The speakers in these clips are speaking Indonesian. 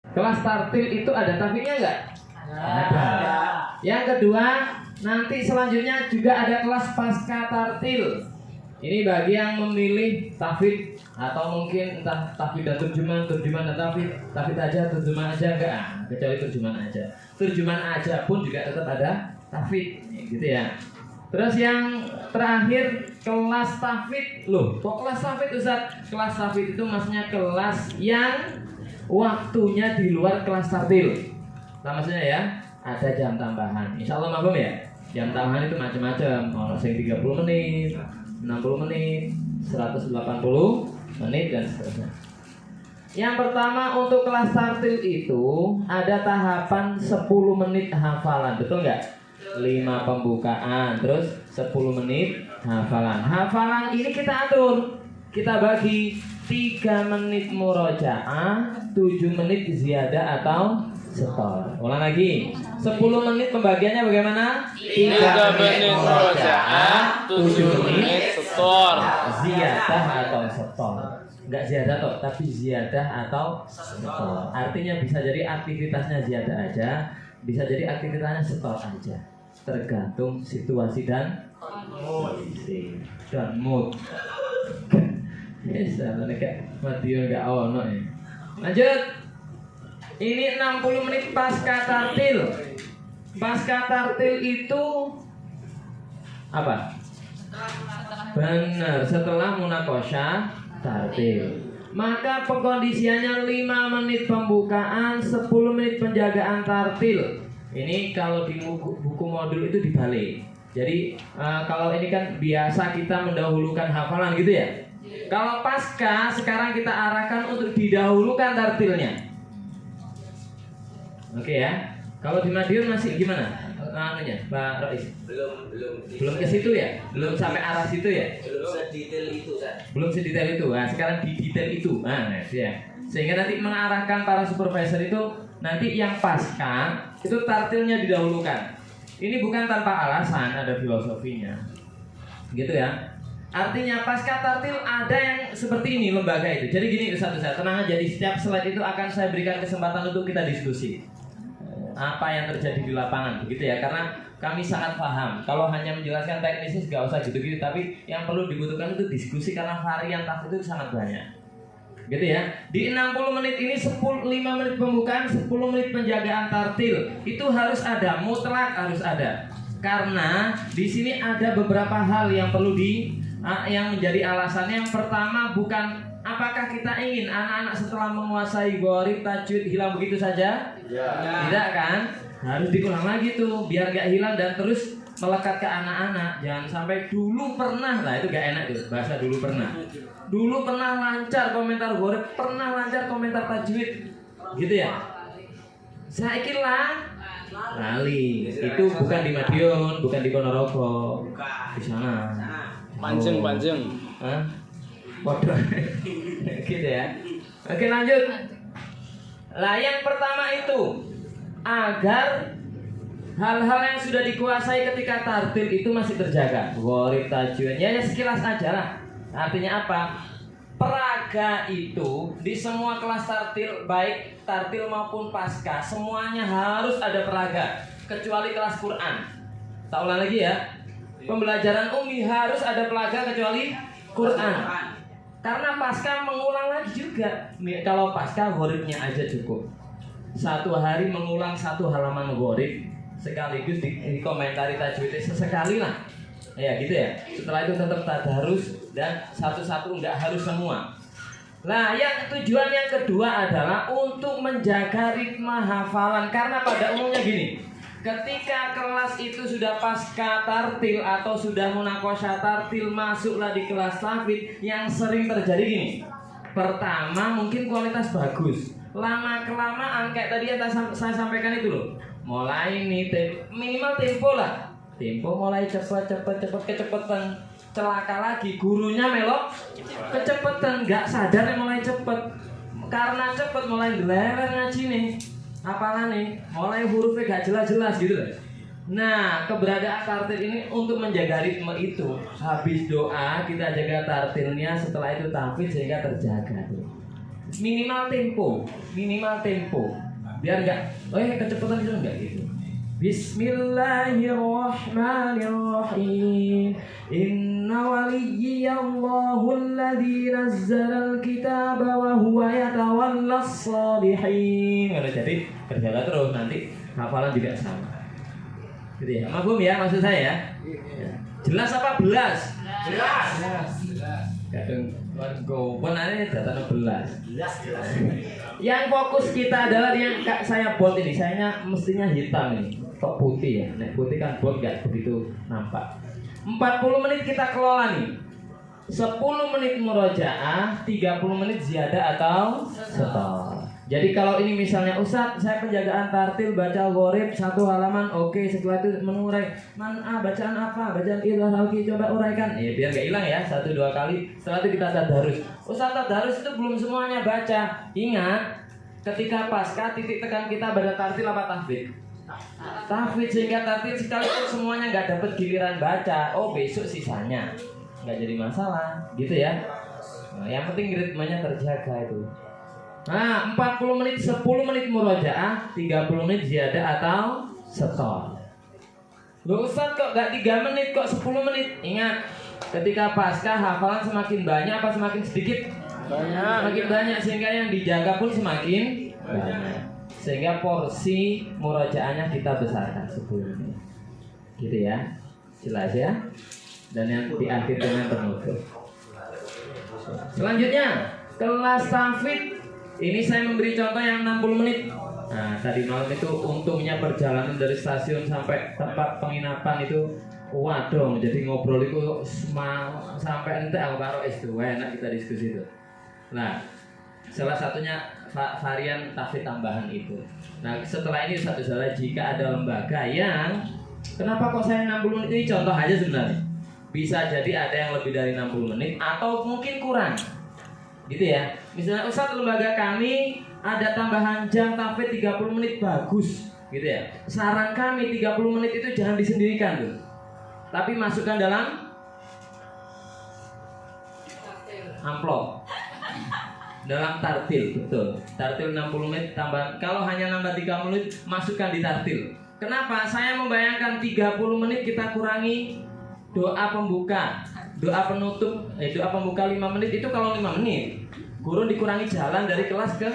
Kelas tartil itu ada tahfidnya enggak? Ada. Yang kedua, nanti selanjutnya juga ada kelas pasca tartil. Ini bagi yang memilih tahfidz atau mungkin entah tahfidz dan terjemahan dan tahfidz aja, terjemahan aja enggak, kecuali terjemahan aja. Terjemahan aja pun juga tetap ada tahfidz, gitu ya. Terus yang terakhir kelas tahfidz. Loh, kok kelas tahfidz Ustaz? Kelas tahfidz itu maksudnya kelas yang waktunya di luar kelas tartil. Nah, maksudnya ya, ada jam tambahan. Insya Allah mabum ya. Jam tambahan itu macam-macam. Ono sing 30 menit, 60 menit, 180 menit dan seterusnya. Yang pertama untuk kelas tartil itu ada tahapan 10 menit hafalan, betul nggak? 5 pembukaan, terus 10 menit hafalan. Hafalan ini kita atur, kita bagi 3 menit murojaah, 7 menit ziyadah atau setor. Ulang lagi, 10 menit pembagiannya bagaimana? 3 menit murojaah, 7 menit setor. Ziyadah atau setor. Enggak ziyadah toh, tapi ziyadah atau setor. Artinya bisa jadi aktivitasnya ziyadah aja, bisa jadi aktivitasnya setor aja. Tergantung situasi dan kondisi dan mood. Bisa nek Madiun enggak ono ya. Lanjut. Ini 60 menit pasca tartil. Pasca tartil itu apa? Benar, setelah munakosha tartil. Maka pengkondisiannya 5 menit pembukaan, 10 menit penjagaan tartil. Ini kalau di buku modul itu dibalik. Jadi kalau ini kan biasa kita mendahulukan hafalan gitu ya. Kalau pasca sekarang kita arahkan untuk didahulukan tartilnya. Oke ya. Kalau di Madiun masih gimana? Anunya, Pak Rois? Belum ke situ ya? Belum sampai arah situ ya? Belum sedetail itu kan? Belum sedetail itu. Nah, sekarang di detail itu. Nah, ya. Sehingga nanti mengarahkan para supervisor itu nanti yang pasca itu tartilnya didahulukan. Ini bukan tanpa alasan, ada filosofinya. Gitu ya. Artinya pasca tartil ada yang seperti ini lembaga itu. Jadi gini Ustaz, tenang aja, di setiap slide itu akan saya berikan kesempatan untuk kita diskusi apa yang terjadi di lapangan, begitu ya, karena kami sangat paham. Kalau hanya menjelaskan teknisnya nggak usah gitu-gitu, tapi yang perlu dibutuhkan itu diskusi karena varian tahfidz itu sangat banyak, gitu ya. Di 60 menit ini 5 menit pembukaan, 10 menit penjagaan tartil itu harus ada, mutlak harus ada, karena di sini ada beberapa hal yang perlu yang menjadi alasannya. Yang pertama, bukan apakah kita ingin anak-anak setelah menguasai gharib tajwid hilang begitu saja? Ya. Tidak kan? Harus diulang lagi tuh biar gak hilang dan terus melekat ke anak-anak. Jangan sampai dulu pernah, lah itu gak enak tuh bahasa dulu pernah. Dulu pernah lancar komentar gharib, pernah lancar komentar tajwid, gitu ya. Saya kira lali itu bukan di Madiun, bukan di Ponorogo, di sana. Panjang. Hah? Waduh, gitu ya. Oke, lanjut. Lah yang pertama itu agar hal-hal yang sudah dikuasai ketika tartil itu masih terjaga. Gharib tajwid ya sekilas aja lah. Artinya apa? Peraga itu di semua kelas tartil, baik tartil maupun pasca, semuanya harus ada peraga kecuali kelas Quran. Tak ulang lagi ya. Pembelajaran ummi harus ada peraga kecuali Quran. Karena pasca mengulang lagi juga. Kalau pasca gharibnya aja cukup. Satu hari mengulang 1 halaman gharib sekaligus dikomentari tajwidnya sesekali lah. Ya gitu ya. Setelah itu tetap tadarus dan satu-satu enggak harus semua. Nah, yang tujuan yang kedua adalah untuk menjaga ritme hafalan. Karena pada umumnya gini, ketika kelas itu sudah pasca tartil atau sudah munakosha tartil, masuklah di kelas tahfidz, yang sering terjadi gini. Pertama mungkin kualitas bagus, lama kelamaan kayak tadi yang saya sampaikan itu loh. Mulai nih minimal tempo lah. Tempo mulai cepet kecepetan, celaka lagi gurunya melok kecepetan, nggak sadar mulai cepet. Karena cepet mulai leler ngaji nih. Apalah nih, mulai hurufnya gak jelas-jelas gitu loh. Nah, keberadaan tartil ini untuk menjaga ritme itu. Habis doa kita jaga tartilnya, setelah itu tahfidz sehingga terjaga tuh. minimal tempo. Biar enggak, kecepatan itu enggak gitu. Bismillahirrahmanirrahim. Inna waliyallahu alladzi nazzalal kitaba wa huwa yatawallas shalihin. Jadi kerjalah terus, nanti hafalan juga sama. Gitu ya. Mafhum ya maksud saya ya? Jelas apa belas? Jelas. Kadang warga penanya datanya belas. Yang fokus kita adalah yang saya buat ini. Sayanya mestinya hitam ini. Kok putih ya? Nek putih kan buat nggak begitu nampak. 40 menit kita kelola nih. 10 menit murojaah, 30 menit ziyadah atau setor. Jadi kalau ini misalnya Ustadz, saya penjagaan tartil baca gharib 1 halaman, oke, setelah itu mengurai bacaan apa? Bacaan ilah lagi coba uraikan. Biar nggak hilang ya, 1-2 kali. Setelah itu kita tadarus. Ustadz, tadarus itu belum semuanya baca. Ingat, ketika pasca titik tekan kita pada tartil apa tahfidz? Tahfidz, sehingga tartil sekalipun semuanya nggak dapat giliran baca. Besok sisanya nggak jadi masalah, gitu ya. Yang penting ritmenya terjaga itu. 40 menit, 10 menit murojaah, 30 menit ziyadah atau setor. Loh Ustadz, kok gak 3 menit, kok 10 menit? Ingat, ketika pasca hafalan semakin banyak apa semakin sedikit? Semakin banyak, sehingga yang dijaga pun semakin banyak. Sehingga porsi murojaahnya kita besarkan 10 menit. Gitu ya. Jelas ya? Dan yang di akhir dengan penutup. Selanjutnya, kelas tahfidz. Ini saya memberi contoh yang 60 menit. Nah, tadi malam itu untungnya perjalanan dari stasiun sampai tempat penginapan itu waduh, jadi ngobrol itu sampai ente aku karo itu enak kita diskusi itu. Nah, salah satunya varian tahfidz tambahan itu. Nah, setelah ini satu salah jika ada lembaga yang kenapa kok saya 60 menit ini contoh aja sebenarnya. Bisa jadi ada yang lebih dari 60 menit atau mungkin kurang. Gitu ya. Misalnya Ustadz, lembaga kami ada tambahan jam tahfidz 30 menit bagus, gitu ya. Saran kami 30 menit itu jangan disendirikan tuh. Tapi masukkan dalam amplop. Dalam tartil, betul. Tartil 60 menit tambahan. Kalau hanya nambah 30 menit, masukkan di tartil. Kenapa? Saya membayangkan 30 menit kita kurangi doa pembuka. Doa penutup, doa pembuka 5 menit itu kalau 5 menit guru dikurangi jalan dari kelas ke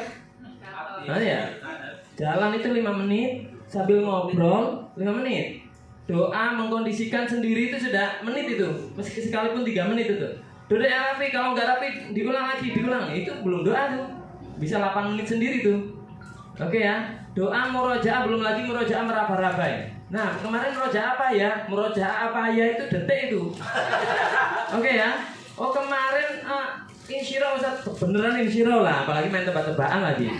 jalan itu 5 menit sambil ngobrol 5 menit. Doa mengkondisikan sendiri itu sudah menit itu, meski sekalipun 3 menit itu. Doa rapi, kalau nggak rapi diulang lagi, itu belum doa tuh, bisa 8 menit sendiri tuh. Oke ya. Doa murojaah belum lagi murojaah meraba-rabai. Nah, kemarin murojaah apa ya? Murojaah apa ya itu detik itu. Oke ya. Kemarin insyirah Ustaz, beneran insyirah lah, apalagi main tebak-tebakan lagi.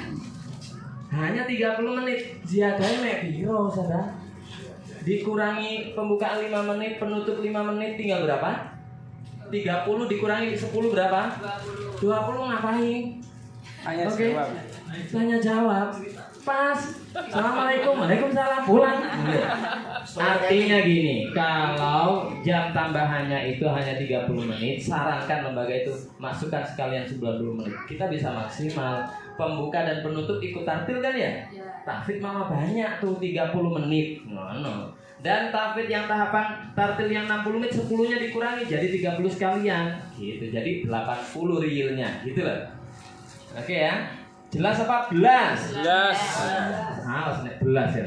Hanya 30 menit, ziyadahnya mek biro Ustaz. Dikurangi pembukaan 5 menit, penutup 5 menit, tinggal berapa? 30 dikurangi 10 berapa? 20 ngapain? Oke. Tanya jawab. Pas. Assalamualaikum. Waalaikumsalam. Pulang. Artinya gini, kalau jam tambahannya itu hanya 30 menit, sarankan lembaga itu masukkan sekalian 90 menit. Kita bisa maksimal. Pembuka dan penutup ikut tartil kan ya? Tahfidz malah banyak tuh 30 menit. No. Dan tahfidz yang tahapan tartil yang 60 menit 10-nya dikurangi jadi 30 sekalian. Gitu. Jadi 80 realnya, gitu loh. Oke ya. Jelas apa? Belas. Jelas. Harus belas ya.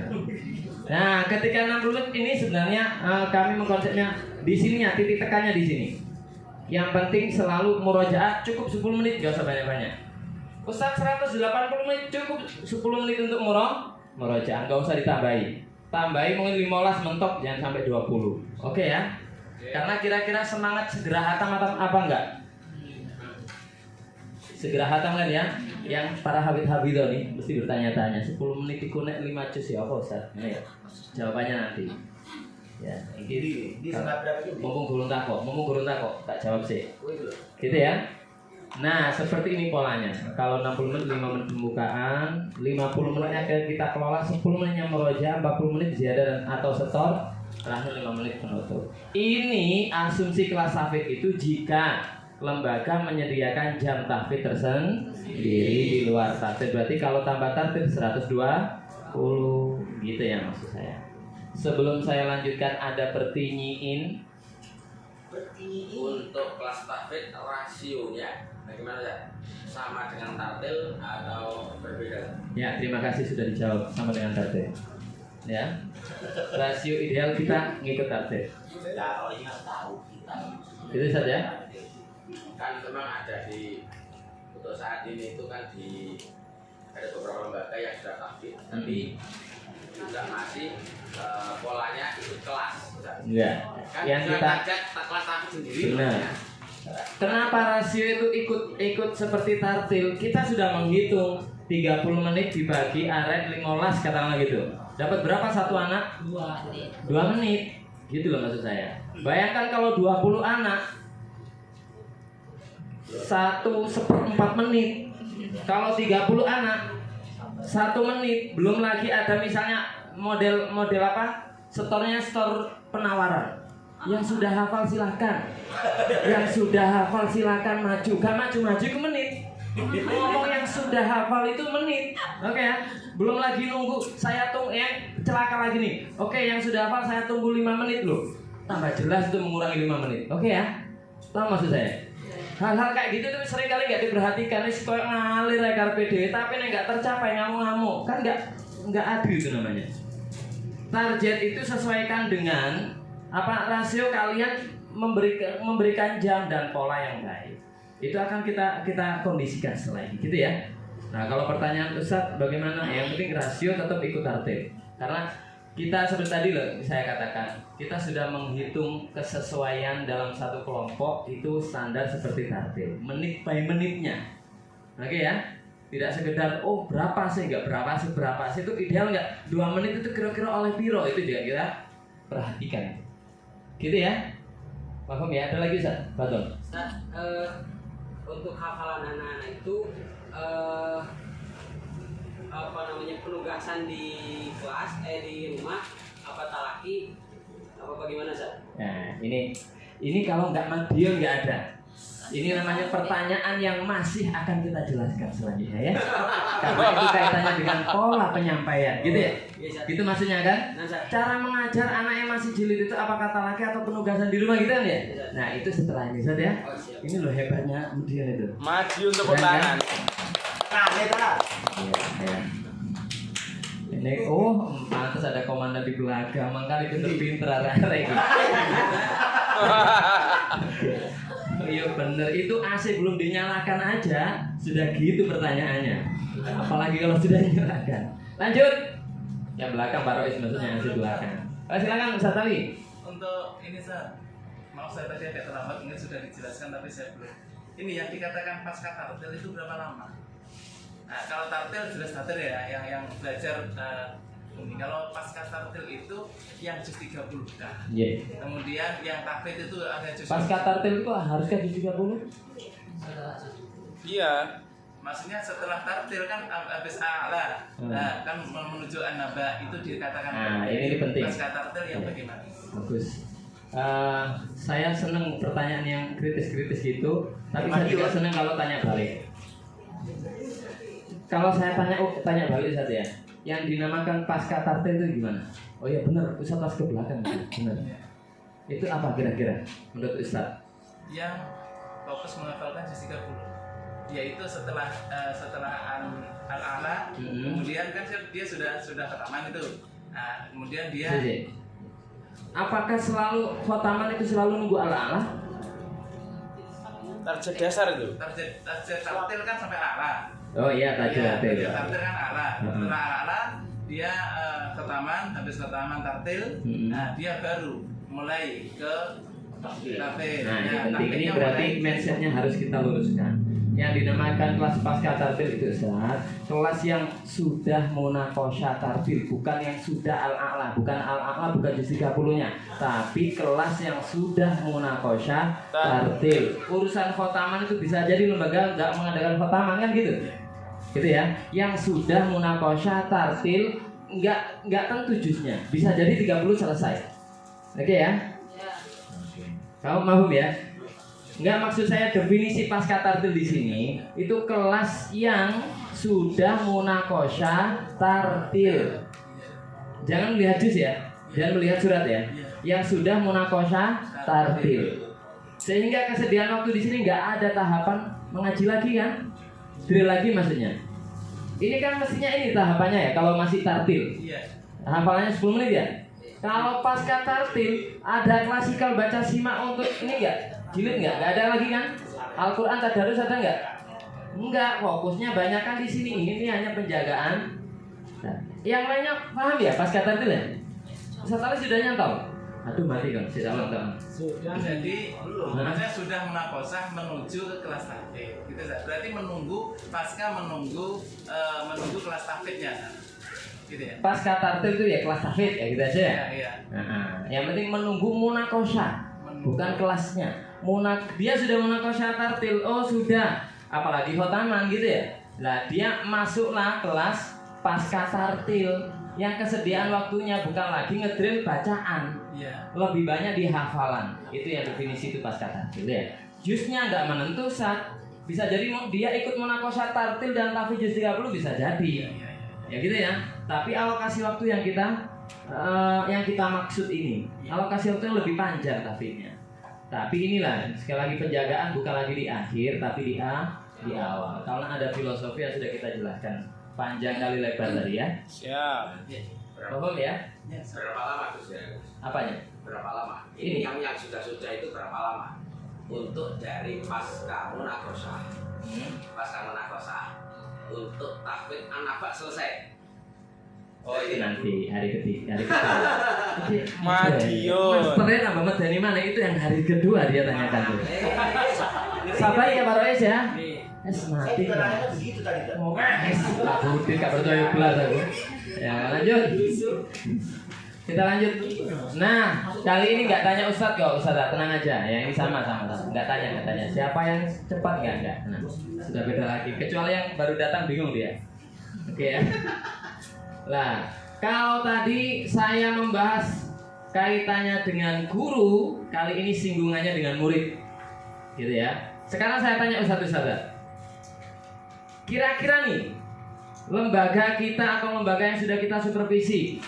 Nah, ketika 60 menit ini sebenarnya kami mengkonsepnya di sininya, titik tekannya di sini. Yang penting selalu murojaah cukup 10 menit, gak usah banyak-banyak. Ustaz 180 menit cukup 10 menit untuk murojaah, gak usah ditambahi. Tambahi mungkin 15 mentok, jangan sampai 20. Oke ya. Karena kira-kira semangat segera hatam apa enggak? Segera hatam kan ya? Yang para habib-habidah nih mesti bertanya-tanya 10 menit iku nek 5 juz ya apa Ustaz? Nah, ya. Jawabannya nanti. Ya, ini mumpung gurun takok, tak jawab sih. Gitu ya. Nah, seperti ini polanya. Kalau 60 menit 5 menit pembukaan, 50 menitnya kita kelola, 10 menitnya murojaah, 40 menit ziyadah atau setor, terakhir 5 menit penutup. Ini asumsi kelas tahfidz itu jika lembaga menyediakan jam tahfidz tersendiri di luar tartil. Berarti kalau tambah tartil 120 gitu ya maksud saya. Sebelum saya lanjutkan ada pertinyiin untuk kelas tahfidz rasionya bagaimana ya? Sama dengan tartil atau berbeda? Ya, terima kasih sudah dijawab sama dengan tartil. Ya, rasio ideal kita ngikut tartil. Ya, kalau ini tahu kita. Itu saja. Kan memang ada di untuk saat ini itu kan di ada beberapa lembaga yang sudah tahfidz, tapi juga masih polanya ikut kelas. Enggak. Kan Yang sudah kita ngajak kelas tahfidz sendiri. benar. Ya. Kenapa rasio itu ikut seperti tartil? Kita sudah menghitung 30 menit dibagi aret 15 katakanlah gitu. Dapat berapa satu anak? 2 menit. Gitu loh maksud saya. Bayangkan kalau 20 anak 1/4 menit. Kalau 30 anak 1 menit. Belum lagi ada misalnya model apa? Store penawaran. Yang sudah hafal silahkan. Yang sudah hafal silahkan maju. Gak maju ke menit. Ngomong yang sudah hafal itu menit. Oke ya. Belum lagi nunggu saya tunggu yang celaka lagi nih. Oke, yang sudah hafal saya tunggu 5 menit loh. Tambah jelas itu mengurangi 5 menit. Oke ya. Tahu maksud saya? Hal-hal kayak gitu tuh sering kali nggak diperhatikan. Ini kayak ngalir ya KPD, tapi nih nggak tercapai, ngamuk-ngamuk. Kan nggak adil itu namanya. Target itu sesuaikan dengan rasio kalian memberikan jam dan pola yang baik. Itu akan kita kondisikan setelah ini, gitu ya. Nah, kalau pertanyaan Ustadz bagaimana? Yang penting rasio tetap ikut target. Karena kita seperti tadi loh saya katakan, kita sudah menghitung kesesuaian dalam satu kelompok itu standar seperti tartil, menit by menitnya. Oke ya. Tidak sekedar berapa sih, enggak berapa sih itu ideal enggak? 2 menit itu kira-kira oleh biro itu juga kita perhatikan. Gitu ya. Paham ya? Ada lagi Ustaz? Betul. Ustaz, untuk hafalan anak-anak itu penugasan di kelas di rumah apa talaki apa bagaimana Ustaz? Nah, ini kalau nggak Madiun nggak ada. Ini namanya pertanyaan yang masih akan kita jelaskan selanjutnya ya. Karena itu kaitannya dengan pola penyampaian, gitu ya? Gitu maksudnya kan? Cara mengajar anak yang masih jilid itu apa kata laki atau penugasan di rumah gitu kan ya? Nah itu setelah ini Ustaz ya. Ini loh hebatnya Madiun itu. Madiun tepuk tangan. Ya. Ini pantas ada komandan di belakang, makanya pinter-pinter arah-arah gitu. Iya bener, itu AC belum dinyalakan aja sudah gitu pertanyaannya. Apalagi kalau sudah dinyalakan. Lanjut. Yang belakang Pak Rois maksudnya AC belakang. Silakan Ustaz Ali. Untuk ini Ustaz, maaf saya tadi agak terlambat, mungkin sudah dijelaskan tapi saya belum. Ini yang dikatakan pasca tartil itu berapa lama? Nah, kalau tartil jelas tartil ya, yang belajar kalau pasca tartil itu yang juz 30 kan. Yeah. Kemudian yang tahfidz itu ada juz. Pasca tartil itu haruskah juz 30? Iya. Maksudnya setelah tartil kan habis a'la. Nah, kan menuju an-naba itu dikatakan. Nah, ini penting. Pasca tartil yang bagaimana? Bagus. Saya senang pertanyaan yang kritis-kritis gitu, tapi saya juga senang kalau tanya balik. Kalau saya tanya balik saja ya. Yang dinamakan pasca tartil itu gimana? Oh iya benar, Ustaz pas ke belakang benar. Itu apa kira-kira menurut Ustaz? Yang fokus menghafalkan juz 30. Yaitu setelah al-a'la, kemudian kan dia sudah khataman itu. Nah, kemudian dia apakah selalu khataman itu selalu nunggu al-a'la? Target dasar itu. Target tartil kan sampai a'la. Oh iya, tartil. Tartil kan a'la. Setelah a'la dia khataman, habis khataman tartil, nah dia baru mulai ke tartil. Nah, ini penting. Ini berarti mindsetnya harus kita luruskan. Yang dinamakan kelas pasca tartil itu Ustaz, kelas yang sudah munaqasyah tartil, bukan yang sudah al-a'la, bukan juz 30-nya, tapi kelas yang sudah munaqasyah tartil. Urusan khotaman itu bisa jadi lembaga nggak mengadakan khotaman kan gitu. Gitu ya. Yang sudah munaqasyah tartil nggak tentu juznya, bisa jadi 30 selesai. Oke ya? Kamu paham ya? Enggak, maksud saya definisi pasca tartil di sini itu kelas yang sudah munakosha tartil. Jangan melihat juz ya, jangan melihat surat ya. Yang sudah munakosha tartil. Sehingga kesediaan waktu di sini nggak ada tahapan mengaji lagi kan? Drill lagi maksudnya. Ini kan mestinya ini tahapannya ya kalau masih tartil. Hafalannya 10 menit ya. Kalau pasca tartil ada klasikal baca simak untuk ini enggak? Jilid enggak? Enggak ada lagi kan? Al-Qur'an tadarus ada enggak? Enggak, fokusnya banyak kan di sini. Ini hanya penjagaan. Nah, yang lainnya paham ya pasca tartil ya? Ustaz Ali sudah nyantol? Aduh mati kan, sudah nonton. Sudah. Jadi maksudnya sudah munakosah menuju ke kelas tahfidz. Gitu, berarti menunggu kelas tahfidznya. Gitu ya. Pasca tartil itu ya kelas tahfidz ya gitu aja ya. Iya. Yang penting menunggu munakosha, bukan kelasnya. Dia sudah munakosha tartil, oh sudah. Apalagi khotaman gitu ya. Nah dia masuklah kelas pasca tartil yang kesediaan waktunya bukan lagi ngedrill bacaan, lebih banyak di hafalan. Itu yang definisi itu pasca tartil ya. Jusnya nggak menentu saat bisa jadi dia ikut munakosha tartil dan tahfidz juz 30 bisa jadi. Ya gitu ya. Tapi alokasi waktu yang kita maksud ini, alokasi waktu yang lebih panjang tahfidznya. Tapi inilah sekali lagi penjagaan bukan lagi di akhir tapi di awal. Karena ada filosofi yang sudah kita jelaskan panjang kali lebar tadi ya. Siap. Paham ya? Berapa lama tuh ya? Apanya? Berapa lama? Ini. Yang sudah itu berapa lama? Untuk dari pasca munakosha, untuk tahfidz an-naba selesai. Oh itu nanti hari ketiga. Madiun. Masternya nambah medani mana itu yang hari kedua dia tanyakan tuh. Sabar ya Pak Rois ya. Mati. Begitu tadi. Oh, Pak Budi gak percaya belas aku. Ya lanjut. Kita lanjut. Nah kali ini nggak tanya Ustadz kok Ustadz, tenang aja. Yang ini sama. Nggak tanya. Siapa yang cepat nggak. Nah, sudah beda lagi. Kecuali yang baru datang bingung dia. Oke ya. Lah, kalau tadi saya membahas kaitannya dengan guru, kali ini singgungannya dengan murid. Gitu ya. Sekarang saya tanya Ustadz. Kira-kira nih, lembaga kita atau lembaga yang sudah kita supervisi,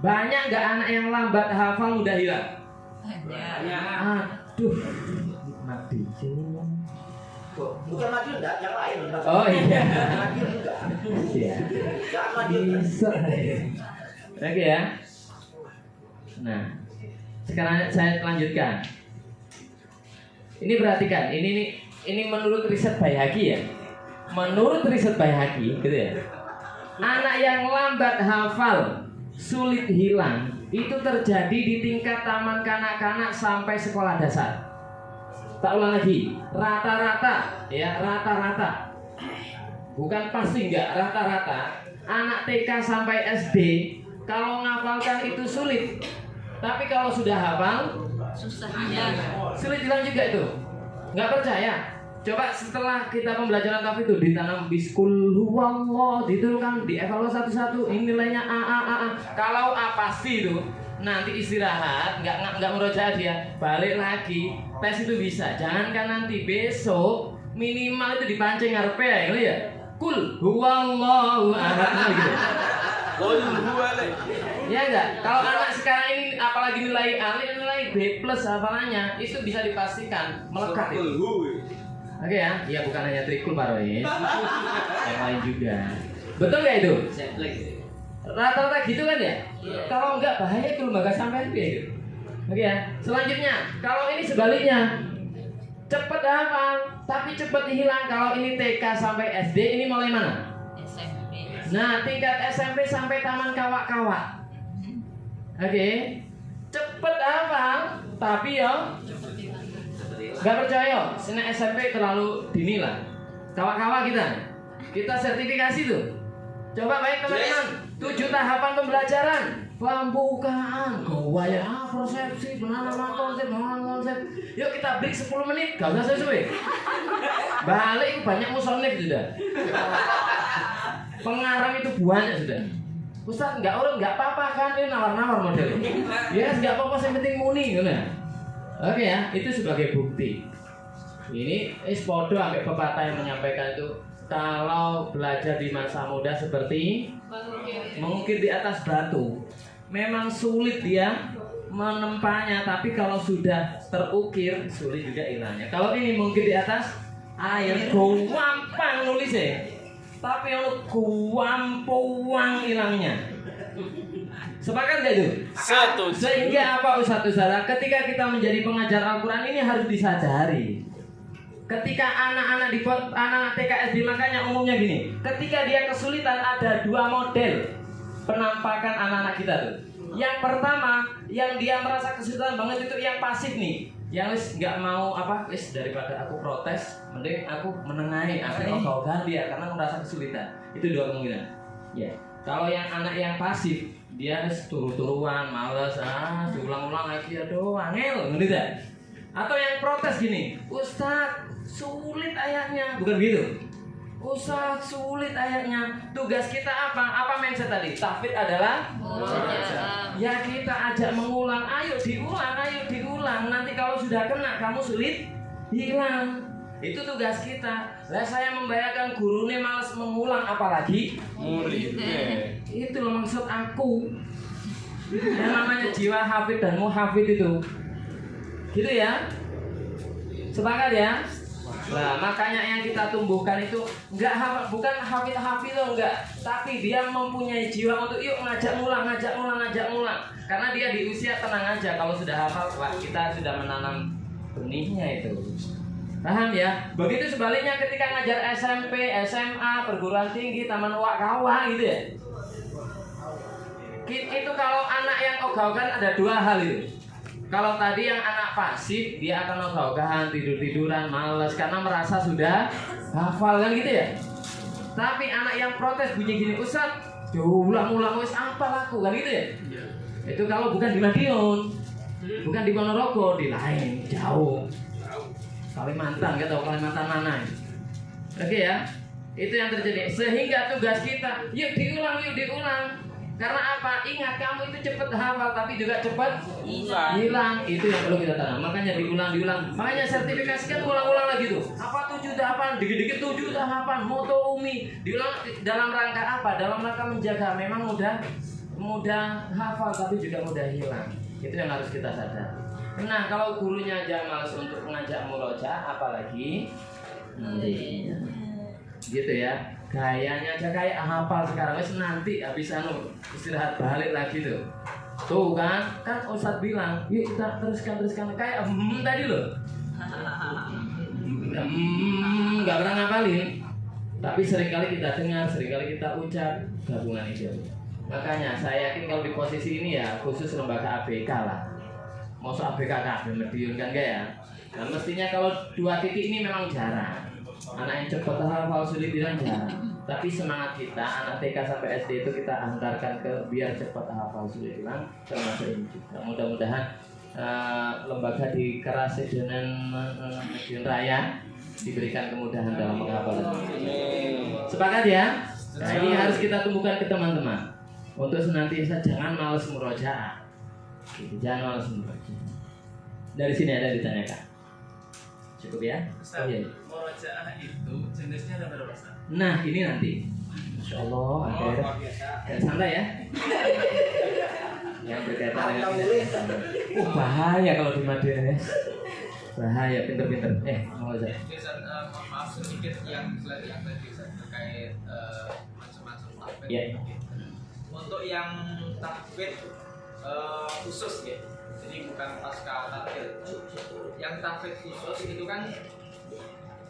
banyak nggak anak yang lambat hafal mudah hilang? Aduh, mati. Bukan Madiun enggak, yang lain. Oh iya. Madiun juga. Iya. Jangan Madiun. Bisa. Oke ya. Nah, sekarang saya lanjutkan. Ini perhatikan, ini menurut riset Baihaqi ya. Menurut riset Baihaqi, gitu ya. Anak yang lambat hafal, sulit hilang, itu terjadi di tingkat taman kanak-kanak sampai sekolah dasar. Tak ulang lagi, rata-rata, bukan pasti enggak, rata-rata anak TK sampai SD kalau ngafalkan itu sulit. Tapi kalau sudah hafal, sulit hilang juga itu. Nggak percaya? Coba setelah kita pembelajaran tahfidz itu ditanam biskul huwallah, diturunkan, dievaluasi satu-satu, ini nilainya A. Kalau A pasti itu, nanti istirahat, nggak murojaah dia, balik lagi, tes itu bisa. Jangankan nanti besok minimal itu dipancing ngarepe ya, gitu ya. Kul huwallahu ahad gitu. Kul huwallah. Ya enggak? Kalau anak sekarang ini apalagi nilai A, nilai B+ hafalannya itu bisa dipastikan melekat itu. Oke ya, iya bukan hanya trikul Pak Rois, yang lain juga. Betul nggak itu? Rata-rata gitu kan ya? Kalau enggak bahaya itu lembaga sampai gitu. Oke ya. Selanjutnya, kalau ini sebaliknya, cepat hafal tapi cepat hilang. Kalau ini TK sampai SD, ini mulai mana? SMP. Nah, tingkat SMP sampai taman kawak-kawak. Oke. Cepat hafal tapi ya nggak percaya, sini SMP terlalu dini lah. Kawak-kawak kita sertifikasi tuh. Coba baik teman-teman, 7 tahapan pembelajaran, pembukaan, gawaya, persepsi, penanaman konsep. Yuk kita break 10 menit, gak usah sesuai. Balik banyak musonif sudah. Pengarang itu banyak sudah. Ustaz nggak apa-apa kan, ini nawar-nawar modelnya. Ya nggak apa-apa, yang penting muni, gitu. Oke ya, itu sebagai bukti. Ini podo sampai pepatah yang menyampaikan itu, kalau belajar di masa muda seperti mengukir di atas batu. Memang sulit dia menempahnya, tapi kalau sudah terukir sulit juga hilangnya. Kalau ini mengukir di atas air, gampang nulisnya, tapi yang gampang hilangnya. Sepakat gak itu? Satu. Sehingga apa Ustadz? Ketika kita menjadi pengajar Al-Quran ini harus disadari. Ketika anak-anak di anak TK SD, makanya umumnya gini, ketika dia kesulitan ada dua model penampakan anak-anak kita tuh. Yang pertama, yang dia merasa kesulitan banget itu yang pasif nih, yang nggak mau daripada aku protes, mending aku menengahi, aku ogah-ogahan dia karena merasa kesulitan. Itu dua kemungkinan. Ya, kalau yang anak yang pasif, dia turu-turuan, males, diulang-ulang lagi, aduh, angel, ngerti tak? Atau yang protes gini, Ustadz, sulit ayatnya, bukan gitu? Ustadz, sulit ayatnya. Tugas kita apa? Apa mindset tadi? Tahfidz adalah ya kita ajak mengulang. Ayo diulang. Nanti kalau sudah kena, kamu sulit hilang. Itu tugas kita. Lah saya membayangkan gurunya malas mengulang, apalagi Murid. itu loh maksud aku. Yang namanya jiwa hafid dan muhafid itu. Gitu ya. Sepakat ya? Nah, makanya yang kita tumbuhkan itu bukan hafid loh, enggak, tapi dia mempunyai jiwa untuk yuk ngajak ngulang. Karena dia di usia tenang aja, kalau sudah hafal, wah, kita sudah menanam benihnya itu. Paham ya? Begitu sebaliknya ketika ngajar SMP, SMA, perguruan tinggi, taman wakawa gitu ya. Itu kalau anak yang ogah-ogahan ada dua hal itu. Kalau tadi yang anak pasif, dia akan ogah-ogahan, tidur-tiduran, malas karena merasa sudah hafal kan gitu ya. Tapi anak yang protes bunyi gini, Ustaz, ulang-ulang wis apa aku kan gitu ya. Itu kalau bukan di Madiun, bukan di Ponorogo, di lain jauh. Kalimantan, kita tahu Kalimantan mana? Oke ya, itu yang terjadi. Sehingga tugas kita, yuk diulang. Karena apa? Ingat, kamu itu cepat hafal tapi juga cepat hilang. Itu yang perlu kita tanam. Makanya diulang. Makanya sertifikasikan ulang-ulang lagi tuh. Apa 7 tahapan? Dikit-dikit 7 tahapan. Moto Umi diulang dalam rangka apa? Dalam rangka menjaga. Memang mudah hafal tapi juga mudah hilang. Itu yang harus kita sadar. Nah, kalau gurunya aja malas untuk mengajak murojaah, apalagi gitu ya. Gayanya aja kayak hafal sekarang, nanti habis istirahat balik lagi tuh. Tuh kan Ustadz bilang, yuk kita teruskan kayak tadi loh. Nggak pernah ngapalin, tapi seringkali kita dengar, seringkali kita ucap gabungan itu. Makanya saya yakin kalau di posisi ini ya khusus lembaga ABK lah. Masuk ABK KB Madiun kan enggak ya? Nah mestinya kalau dua titik ini memang jarang. Anak yang cepat hafal sulit bilang jarang. Tapi semangat kita anak TK sampai SD itu kita antarkan ke biar cepat hafal sulit bilang termasuk ini juga. Mudah-mudahan lembaga di Kerasidenan Madiun Raya diberikan kemudahan dalam menghafal. Sepakat ya? Nah ini harus kita tumbuhkan ke teman-teman untuk senantiasa jangan malas murojaah. Jangan malas murojaah. Dari sini ada yang ditanyakan. Cukup ya? Ustaz, iya. Murojaah itu jenisnya ada berapa? Nah ini nanti Insya Allah ada santai ya. Yang berkaitan dengan ini. Bahaya kalau di Madiun. Bahaya, pinter-pinter. Mau aja. Maaf sedikit yang tadi terkait macam-macam tahfidz. Ya. Untuk yang tahfidz khusus ya. Jadi bukan pasca tampil. Yang tahfidz khusus itu kan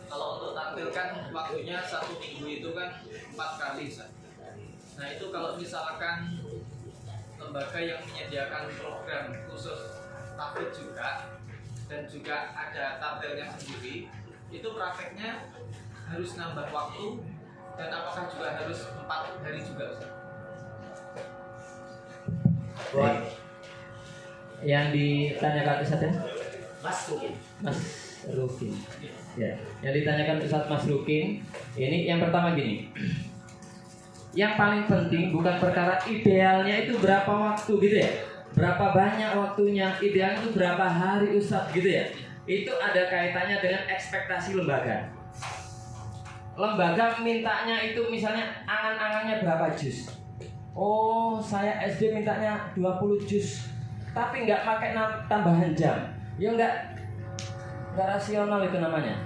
kalau untuk tampil kan waktunya 1 minggu itu kan 4 kali. Nah itu kalau misalkan lembaga yang menyediakan program khusus tahfidz juga dan juga ada tampilnya sendiri, itu prakteknya harus nambah waktu dan apakah juga harus 4 hari juga Ustaz? Yang ditanyakan Ustaz ya? Mas Rukin. Ya, yang ditanyakan Ustaz Mas Rukin, ini yang pertama gini. Yang paling penting bukan perkara idealnya itu berapa waktu gitu ya. Berapa banyak waktunya, idealnya itu berapa hari Ustaz gitu ya. itu ada kaitannya dengan ekspektasi lembaga. Lembaga mintanya itu misalnya angan-angannya berapa juz. Oh, saya SD mintanya 20 juz, tapi nggak pakai tambahan jam. Ya nggak rasional itu namanya.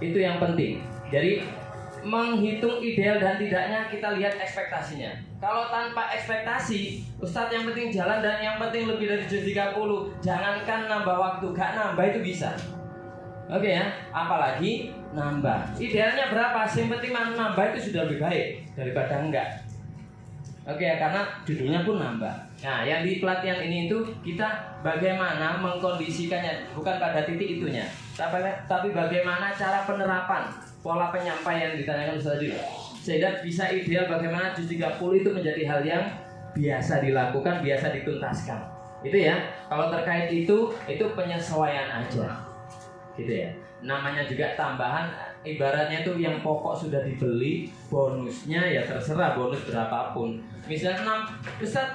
Itu yang penting. Jadi menghitung ideal dan tidaknya kita lihat ekspektasinya. Kalau tanpa ekspektasi, Ustadz yang penting jalan dan yang penting lebih dari juz 30. Jangankan nambah waktu, gak nambah itu bisa. Oke ya, apalagi nambah. Idealnya berapa? Yang penting nambah itu sudah lebih baik daripada enggak. Oke ya, karena judulnya pun nambah. Nah, yang di pelatihan ini itu kita bagaimana mengkondisikannya, bukan pada titik itunya, tapi bagaimana cara penerapan pola penyampaian yang ditanyakan Ustaz tadi, sehingga bisa ideal bagaimana juz 30 itu menjadi hal yang biasa dilakukan, biasa dituntaskan. Itu ya. Kalau terkait itu penyesuaian aja. Gitu ya. Namanya juga tambahan, ibaratnya itu yang pokok sudah dibeli, bonusnya ya terserah bonus berapapun. Misalnya 6, Ustaz